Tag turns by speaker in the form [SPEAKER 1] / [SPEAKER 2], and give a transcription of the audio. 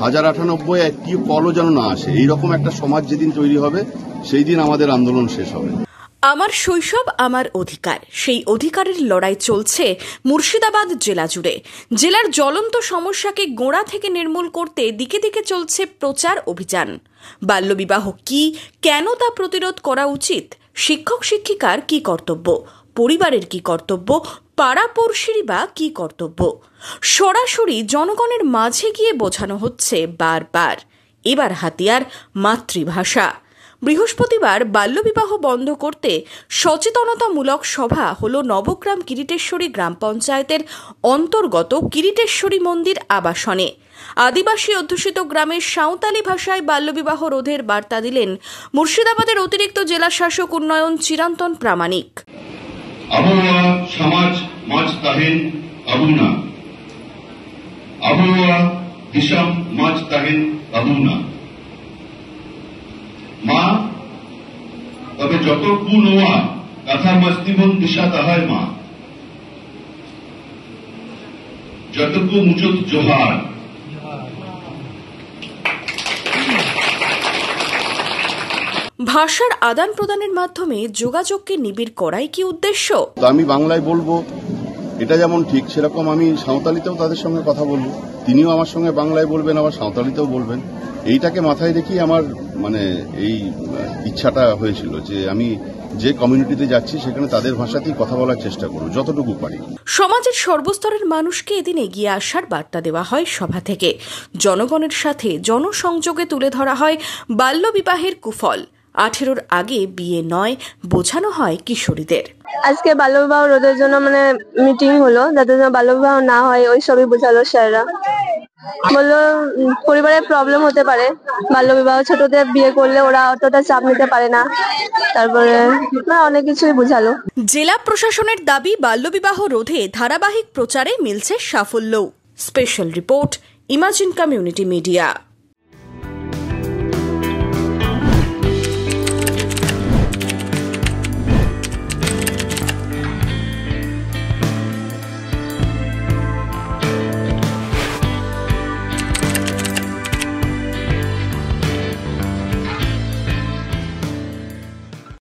[SPEAKER 1] 1098 একটি কলও যেন না আসে, এইরকম একটা সমাজ যেদিন তৈরি হবে সেই দিন আমাদের আন্দোলন শেষ হবে।
[SPEAKER 2] আমার শৈশব আমার অধিকার, সেই অধিকারের লড়াই চলছে মুর্শিদাবাদ জেলা জুড়ে। জেলার জ্বলন্ত সমস্যাকে গোড়া থেকে নির্মূল করতে দিকে দিকে চলছে প্রচার অভিযান। বাল্যবিবাহ কি, কেন তা প্রতিরোধ করা উচিত, শিক্ষক শিক্ষিকার কি কর্তব্য, পরিবারের কি কর্তব্য, পাড়াপড়শির বা কি কর্তব্য, সরাসরি জনগণের মাঝে গিয়ে বোঝানো হচ্ছে বারবার। এবার হাতিয়ার মাতৃভাষা। বৃহস্পতিবার বাল্যবিবাহ বন্ধ করতে সচেতনতামূলক সভা হল নবগ্রাম কিরিটেশ্বরী গ্রাম পঞ্চায়েতের অন্তর্গত কিরিটেশ্বরী মন্দির আবাসনে। আদিবাসী অধ্যুষিত গ্রামের সাঁওতালি ভাষায় বাল্যবিবাহ রোধের বার্তা দিলেন মুর্শিদাবাদের অতিরিক্ত জেলা শাসক উন্নয়ন চিরন্তন প্রামাণিক।
[SPEAKER 3] আবহাওয়া সমাজ মাঝ তাহেন আবুনা, আবহাওয়া দিশাম মাঝ তাহেন আবুনা। মা তবে যত কুনোয়া কথা মস্তিবন দিশা তাহায় মা, যতকু মুজত জোহার।
[SPEAKER 2] ভাষার আদান প্রদানের মাধ্যমে যোগাযোগকে নিবিড় করাই কি উদ্দেশ্য?
[SPEAKER 1] আমি বাংলায় বলবো, এটা যেমন ঠিক সেরকম আমি সাঁওতালিতেও তাদের সঙ্গে কথা বলবো, তিনিও আমার সঙ্গে বাংলায় বলবেন, আবার সাঁওতালিতেও বলবেন। এইটাকে মাথায় রেখেই আমার এই ইচ্ছাটা হয়েছিল যে আমি যে কমিউনিটিতে যাচ্ছি সেখানে তাদের ভাষাতেই কথা বলার চেষ্টা করব যতটুকু পারি।
[SPEAKER 2] সমাজের সর্বস্তরের মানুষকে এদিন এগিয়ে আসার বার্তা দেওয়া হয় সভা থেকে। জনগণের সাথে জনসংযোগে তুলে ধরা হয় বাল্যবিবাহের কুফল। 18-র আগে বিয়ে নয় বোঝানো হয় কিশোরীদের।
[SPEAKER 4] আজকে বাল্যবিবাহ রোধের জন্য মিটিং হলো, যাতে বাল্যবিবাহ না হয় ওই সবই বোঝালো স্যাররা। বললো পরিবারের প্রবলেম হতে পারে, বাল্যবিবাহ ছোটদের বিয়ে করলে ওরা অতটা চাপ নিতে পারে না, তারপরে অনেক কিছুই বোঝালো।
[SPEAKER 2] জেলা প্রশাসনের দাবি বাল্যবিবাহ রোধে ধারাবাহিক প্রচারে মিলছে সাফল্য। Special report, imagine community media.